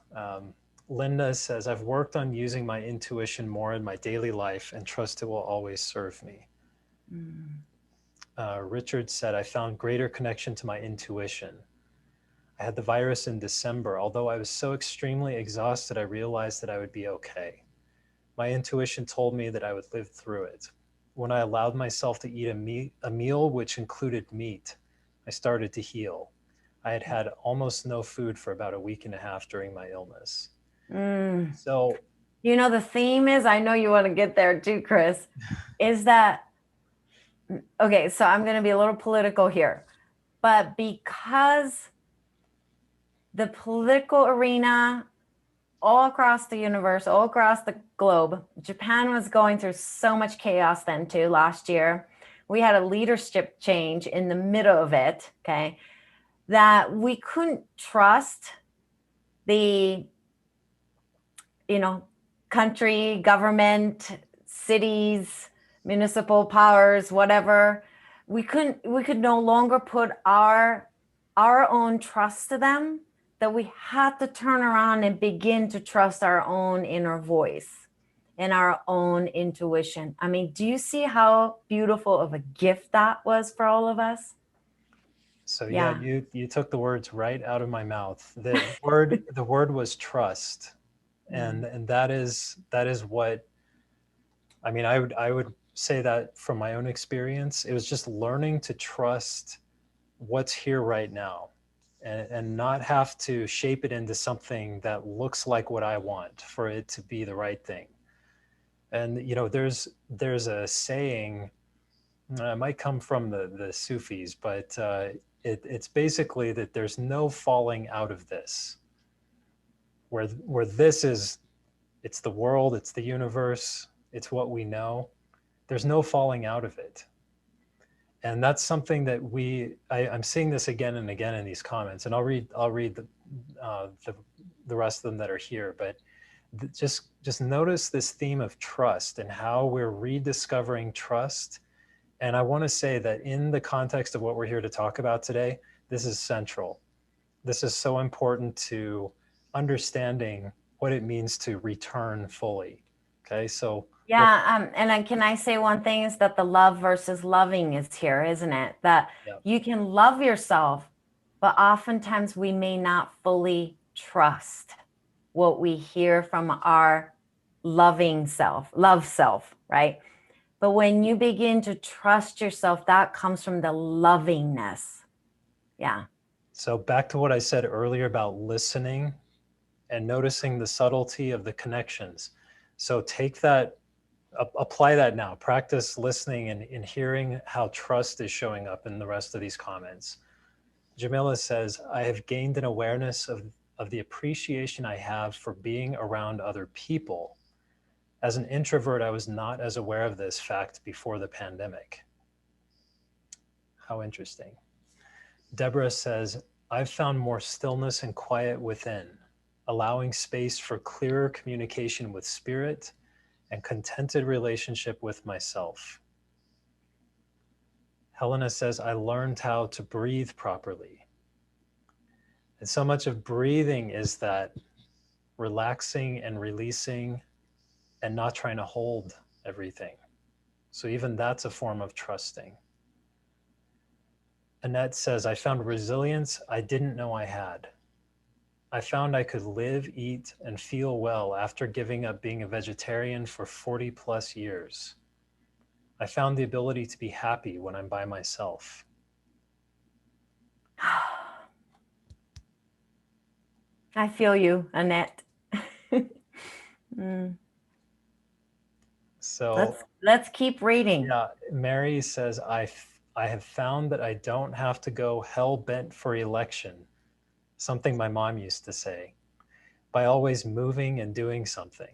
S2: Linda says, I've worked on using my intuition more in my daily life and trust it will always serve me. Richard said, I found greater connection to my intuition. I had the virus in December. Although I was so extremely exhausted, I realized that I would be okay. My intuition told me that I would live through it. When I allowed myself to eat a meal which included meat, I started to heal. I had had almost no food for about a week and a half during my illness. So,
S1: the theme is, I know you want to get there too, Chris, is that, okay, so I'm going to be a little political here, but because the political arena all across the universe, all across the globe. Japan was going through so much chaos then too last year. We had a leadership change in the middle of it, okay, that we couldn't trust the, country, government, cities, municipal powers, whatever. We could no longer put our own trust to them, that we had to turn around and begin to trust our own inner voice and our own intuition. I mean, do you see how beautiful of a gift that was for all of us?
S2: So yeah,
S1: Yeah.
S2: you took the words right out of my mouth. The word was trust. And that is what, I mean, I would say that from my own experience, it was just learning to trust what's here right now, and not have to shape it into something that looks like what I want for it to be the right thing. And there's a saying, it might come from the Sufis, but it's basically that there's no falling out of this. Where this is, it's the world, it's the universe, it's what we know. There's no falling out of it. And that's something that I'm seeing this again and again in these comments, and I'll read the rest of them that are here. But just notice this theme of trust and how we're rediscovering trust. And I want to say that in the context of what we're here to talk about today, this is central. This is so important to understanding what it means to return fully. Okay, so
S1: Yeah, and then can I say one thing is that the love versus loving is here, isn't it? That
S2: yeah.
S1: you can love yourself, but oftentimes we may not fully trust what we hear from our love self, right? But when you begin to trust yourself, that comes from the lovingness. Yeah.
S2: So back to what I said earlier about listening and noticing the subtlety of the connections. So take that, apply that now. Practice listening and hearing how trust is showing up in the rest of these comments. Jamila says, I have gained an awareness of the appreciation I have for being around other people. As an introvert, I was not as aware of this fact before the pandemic. How interesting. Deborah says, I've found more stillness and quiet within, allowing space for clearer communication with spirit and contented relationship with myself. Helena says, I learned how to breathe properly. And so much of breathing is that relaxing and releasing and not trying to hold everything. So even that's a form of trusting. Annette says, I found resilience I didn't know I had. I found I could live, eat, and feel well after giving up being a vegetarian for 40 plus years. I found the ability to be happy when I'm by myself.
S1: I feel you, Annette.
S2: So
S1: let's keep reading.
S2: yeah, Mary says, I have found that I don't have to go hell bent for election, something my mom used to say, by always moving and doing something.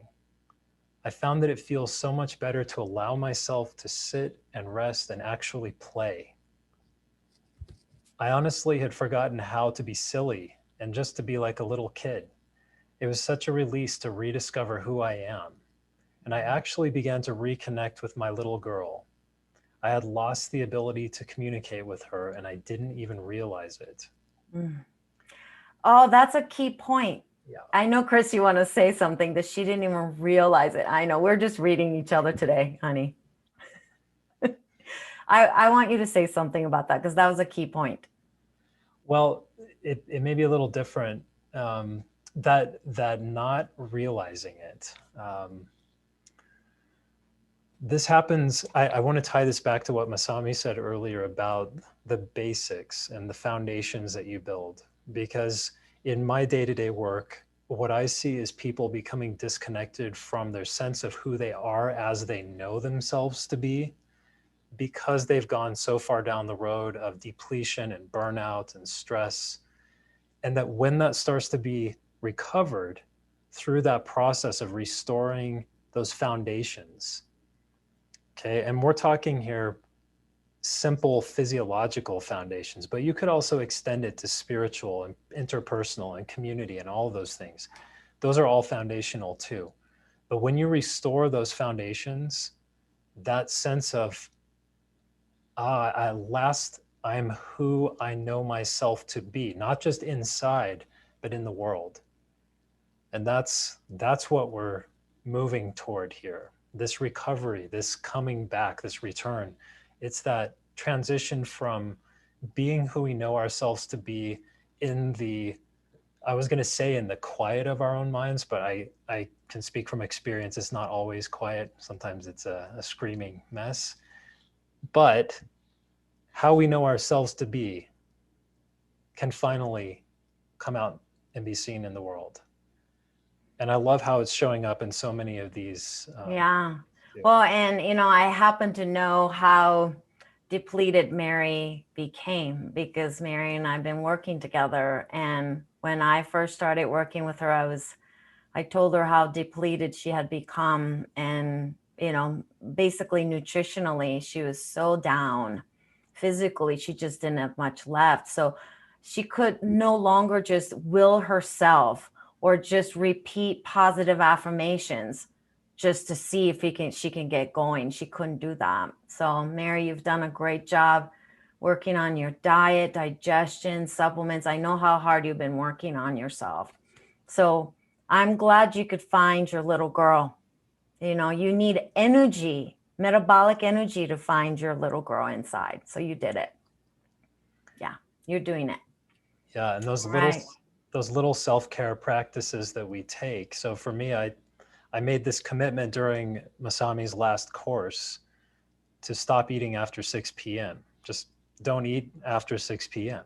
S2: I found that it feels so much better to allow myself to sit and rest and actually play. I honestly had forgotten how to be silly and just to be like a little kid. It was such a release to rediscover who I am. And I actually began to reconnect with my little girl. I had lost the ability to communicate with her, and I didn't even realize it.
S1: Oh, that's a key point.
S2: Yeah.
S1: I know, Chris, you want to say something that she didn't even realize it. I know, we're just reading each other today, honey. I want you to say something about that, because that was a key point.
S2: Well, it may be a little different, that not realizing it. This happens, I want to tie this back to what Masami said earlier about the basics and the foundations that you build. Because in my day-to-day work, what I see is people becoming disconnected from their sense of who they are as they know themselves to be, because they've gone so far down the road of depletion and burnout and stress. And that when that starts to be recovered through that process of restoring those foundations, okay, and we're talking here simple physiological foundations, but you could also extend it to spiritual and interpersonal and community and all of those things. Those are all foundational too. But when you restore those foundations, that sense of, I'm who I know myself to be, not just inside, but in the world. And that's what we're moving toward here. This recovery, this coming back, this return. It's that transition from being who we know ourselves to be in the, I was going to say in the quiet of our own minds, but I can speak from experience. It's not always quiet. Sometimes it's a screaming mess. But how we know ourselves to be can finally come out and be seen in the world. And I love how it's showing up in so many of these.
S1: Yeah. Well, and I happen to know how depleted Mary became, because Mary and I've been working together. And when I first started working with her, I told her how depleted she had become. And, basically nutritionally, she was so down. Physically, she just didn't have much left. So she could no longer just will herself or just repeat positive affirmations just to see if she can get going. She couldn't do that. So Mary, you've done a great job working on your diet, digestion, supplements. I know how hard you've been working on yourself. So I'm glad you could find your little girl. You need energy, metabolic energy, to find your little girl inside. So you did it. Yeah, you're doing it.
S2: Yeah, and those little self-care practices that we take. So for me, I made this commitment during Masami's last course to stop eating after 6 p.m. Just don't eat after 6 p.m.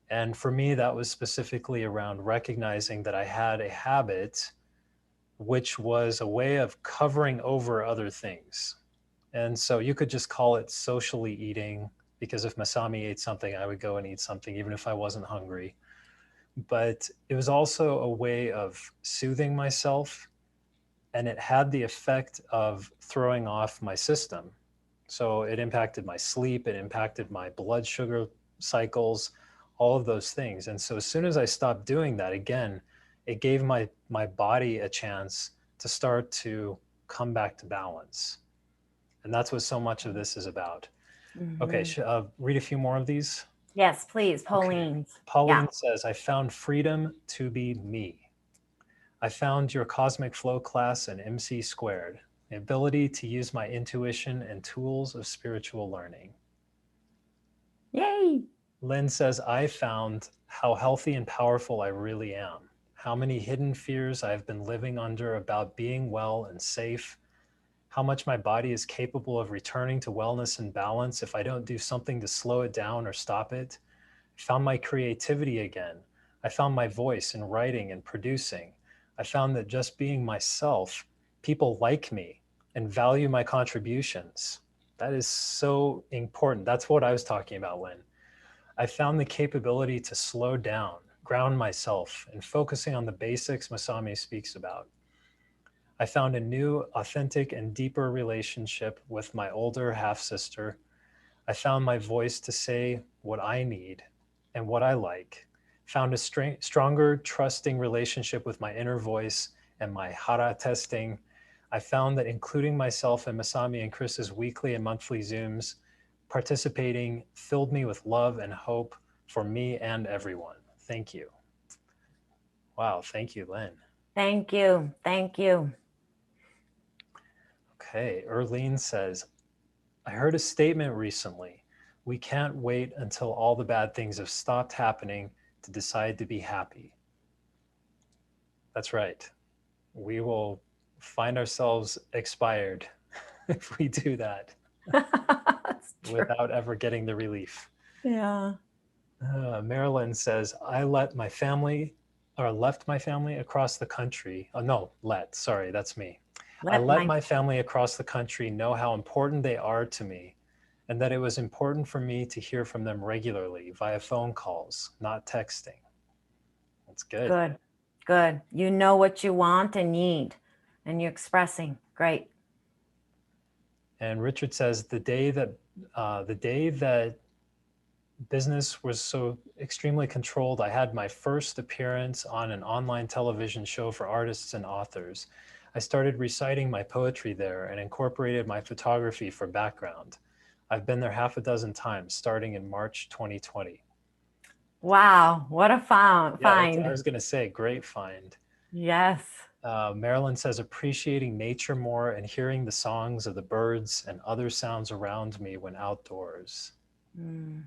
S2: And for me, that was specifically around recognizing that I had a habit which was a way of covering over other things. And so you could just call it socially eating, because if Masami ate something, I would go and eat something, even if I wasn't hungry. But it was also a way of soothing myself, and it had the effect of throwing off my system. So it impacted my sleep, it impacted my blood sugar cycles, all of those things. And so as soon as I stopped doing that, again, it gave my body a chance to start to come back to balance. And that's what so much of this is about.
S1: Mm-hmm.
S2: Okay, read a few more of these.
S1: Yes, please. Pauline.
S2: Okay. Pauline says, I found freedom to be me. I found your Cosmic Flow class and MC Squared, the ability to use my intuition and tools of spiritual learning.
S1: Yay.
S2: Lynn says, I found how healthy and powerful I really am, how many hidden fears I've been living under about being well and safe, how much my body is capable of returning to wellness and balance if I don't do something to slow it down or stop it. I found my creativity again. I found my voice in writing and producing. I found that just being myself, people like me and value my contributions. That is so important. That's what I was talking about, Lynn. I found the capability to slow down, ground myself, and focusing on the basics Masami speaks about. I found a new, authentic, and deeper relationship with my older half-sister. I found my voice to say what I need and what I like. Found a stronger, trusting relationship with my inner voice and my hara testing. I found that including myself in Masami and Chris's weekly and monthly Zooms, participating filled me with love and hope for me and everyone. Thank you. Wow, thank you, Lynn.
S1: Thank you. Thank you.
S2: Okay, Erlene says, I heard a statement recently. We can't wait until all the bad things have stopped happening to decide to be happy. That's right. We will find ourselves expired if we do that without ever getting the relief.
S1: Yeah.
S2: Marilyn says, I left my family across the country. Oh, no, sorry, that's me. I let my family across the country know how important they are to me, and that it was important for me to hear from them regularly via phone calls, not texting. That's good.
S1: Good. Good. You know what you want and need, and you're expressing. Great.
S2: And Richard says the day that business was so extremely controlled, I had my first appearance on an online television show for artists and authors. I started reciting my poetry there and incorporated my photography for background. I've been there half a dozen times, starting in March 2020.
S1: Wow, what a
S2: Yeah,
S1: find.
S2: I was going to say, great find.
S1: Yes.
S2: Marilyn says, appreciating nature more and hearing the songs of the birds and other sounds around me when outdoors.
S1: Mm.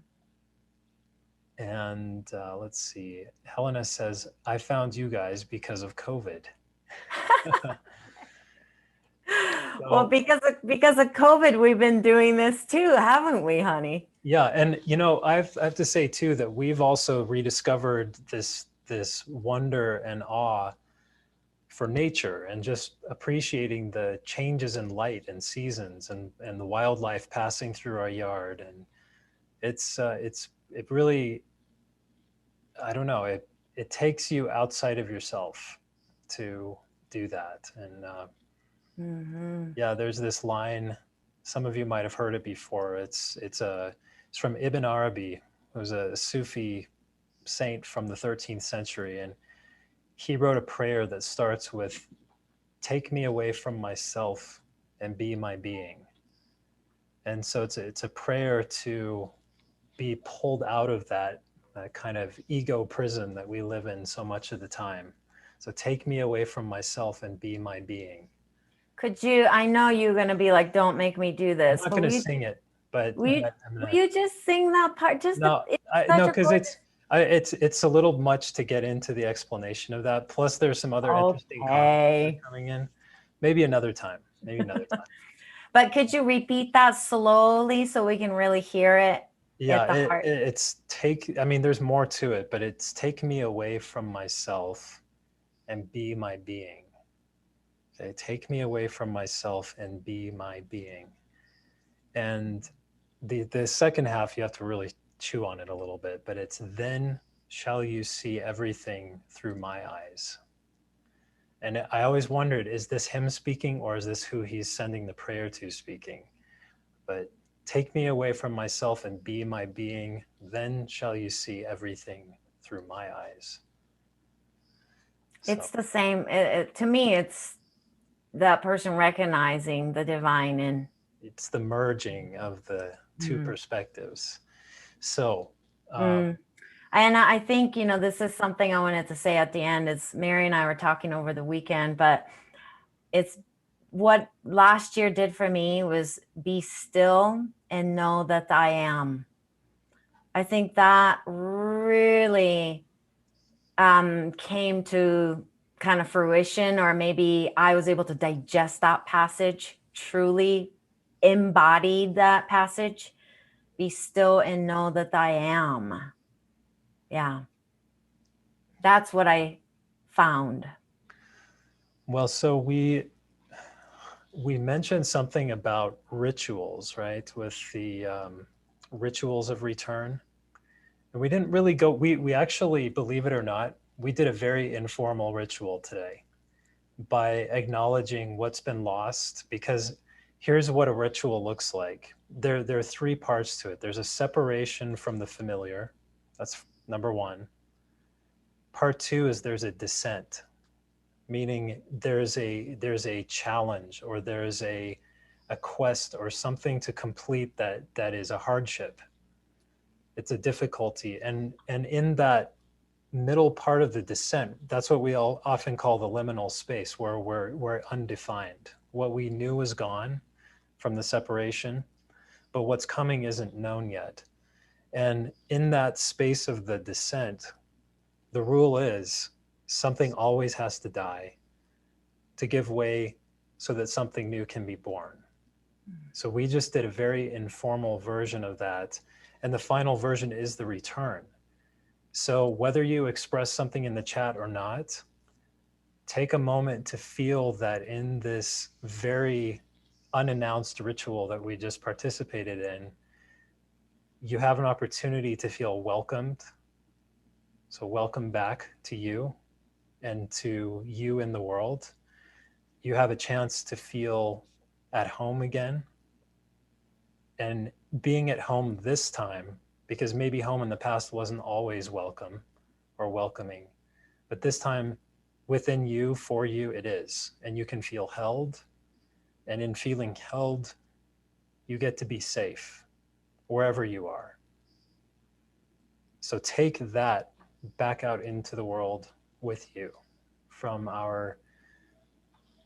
S2: And let's see, Helena says, I found you guys because of COVID.
S1: Well,
S2: So,
S1: because of COVID, we've been doing this too, haven't we, honey?
S2: yeah, and I have to say too that we've also rediscovered this wonder and awe for nature and just appreciating the changes in light and seasons and the wildlife passing through our yard. And it really, I don't know, it takes you outside of yourself to do that. And
S1: Mm-hmm.
S2: yeah, there's this line, some of you might have heard it before. It's from Ibn Arabi, who was a Sufi saint from the 13th century, and he wrote a prayer that starts with, take me away from myself and be my being. And so it's a prayer to be pulled out of that kind of ego prison that we live in so much of the time. So take me away from myself and be my being.
S1: I know you're going to be like, don't make me do
S2: I'm
S1: this,
S2: not
S1: but
S2: going to sing it, but
S1: will you,
S2: I'm
S1: will
S2: gonna.
S1: you just sing that part?
S2: No,
S1: It's
S2: no,
S1: such a
S2: because
S1: gorgeous.
S2: it's a little much to get into the explanation of that. Plus, there's some other interesting comments that are
S1: Okay.
S2: coming in. Maybe another time. Maybe another time.
S1: But could you repeat that slowly so we can really hear it
S2: Yeah,
S1: at the heart?
S2: it's I mean, there's more to it, but it's take me away from myself and be my being. Okay, take me away from myself and be my being. And the second half, you have to really chew on it a little bit, but it's then shall you see everything through my eyes. And I always wondered, is this him speaking or is this who he's sending the prayer to speaking? But take me away from myself and be my being, then shall you see everything through my eyes.
S1: It's
S2: So
S1: the same. To me, it's that person recognizing the divine in.
S2: it's the merging of the two
S1: Mm.
S2: perspectives. So,
S1: Mm. And I think, this is something I wanted to say at the end. It's Mary and I were talking over the weekend, but it's what last year did for me was be still and know that I am. I think that really came to kind of fruition, or maybe I was able to digest that passage, truly embodied that passage. Be still and know that I am. Yeah. That's what I found.
S2: well, so we mentioned something about rituals, right? With the rituals of return. And we didn't really go, we actually, believe it or not, we did a very informal ritual today by acknowledging what's been lost, because here's what a ritual looks like. There are three parts to it. There's a separation from the familiar. That's number one. Part two is there's a descent, meaning there's a challenge or there's a quest or something to complete that is a hardship. It's a difficulty, and in that middle part of the descent, that's what we all often call the liminal space, where we're undefined. What we knew is gone from the separation, but what's coming isn't known yet. And in that space of the descent, the rule is something always has to die to give way so that something new can be born. So we just did a very informal version of that. And the final version is the return. So whether you express something in the chat or not, take a moment to feel that in this very unannounced ritual that we just participated in, you have an opportunity to feel welcomed, So welcome back to you and to you in the world. You have a chance to feel at home again. And being at home this time, because maybe home in the past wasn't always welcome or welcoming, but this time within you, for you, it is. And you can feel held. And in feeling held, you get to be safe wherever you are. So take that back out into the world with you from our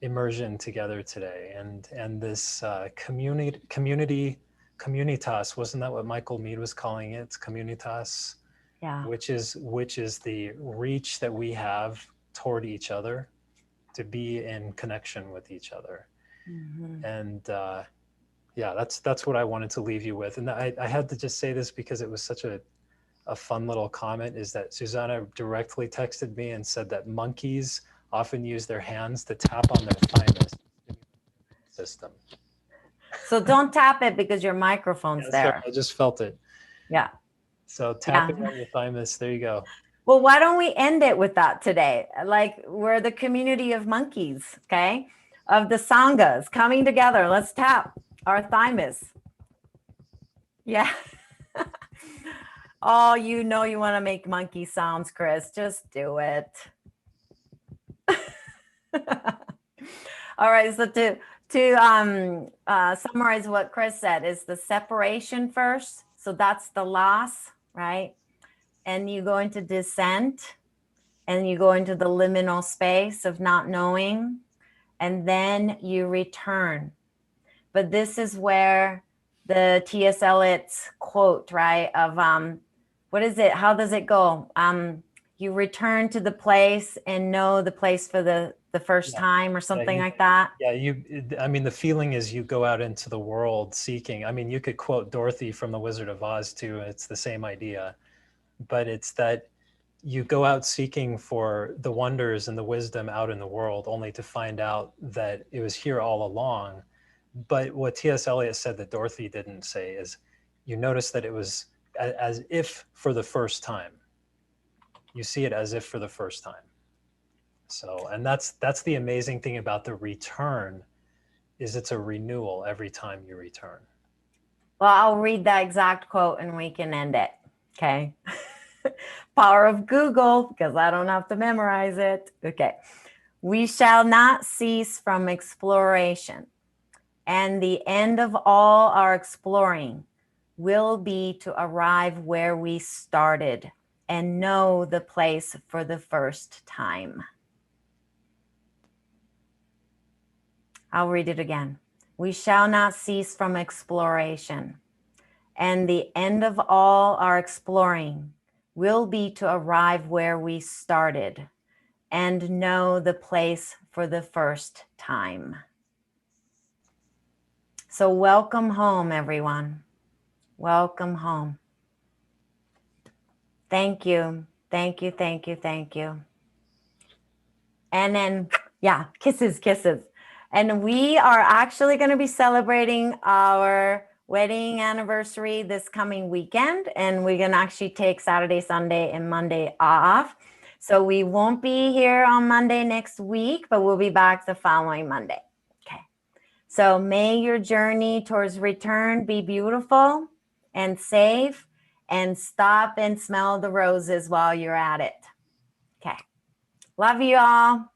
S2: immersion together today, and this communitas, wasn't that what Michael Mead was calling it? Communitas,
S1: Yeah.
S2: which is the reach that we have toward each other to be in connection with each other.
S1: Mm-hmm.
S2: And yeah, that's what I wanted to leave you with. And I had to just say this because it was such a fun little comment, is that Susanna directly texted me and said that monkeys often use their hands to tap on their thymus system.
S1: So don't tap it because your microphone's
S2: Yeah, sorry,
S1: there.
S2: I just felt it.
S1: Yeah.
S2: So tapping on your thymus, there you go.
S1: Well, why don't we end it with that today? Like, we're the community of monkeys, okay? Of the sanghas coming together. Let's tap our thymus. Yeah. Oh, you know you want to make monkey sounds, Chris. Just do it. All right. So to summarize what Chris said, is the separation first. So that's the loss, right? And you go into descent, and you go into the liminal space of not knowing, and then you return. But this is where the T.S. Eliot's quote, right, of what is it? How does it go? You return to the place and know the place for the first time, or something like that.
S2: Yeah, I mean, the feeling is you go out into the world seeking. I mean, you could quote Dorothy from The Wizard of Oz too. It's the same idea, but it's that you go out seeking for the wonders and the wisdom out in the world, only to find out that it was here all along. But what T.S. Eliot said that Dorothy didn't say is, you notice that it was as if for the first time. You see it as if for the first time. So, and that's the amazing thing about the return, is it's a renewal every time you return.
S1: Well, I'll read that exact quote and we can end it. Okay. Power of Google, because I don't have to memorize it. Okay. We shall not cease from exploration, and the end of all our exploring will be to arrive where we started and know the place for the first time. I'll read it again. We shall not cease from exploration, and the end of all our exploring will be to arrive where we started and know the place for the first time. So welcome home, everyone. Welcome home. Thank you. Thank you. Thank you. Thank you. And then, yeah, kisses, kisses. And we are actually going to be celebrating our wedding anniversary this coming weekend. And we're going to actually take Saturday, Sunday, and Monday off. So we won't be here on Monday next week, but we'll be back the following Monday. Okay. So may your journey towards return be beautiful and safe, and stop and smell the roses while you're at it. Okay. Love you all.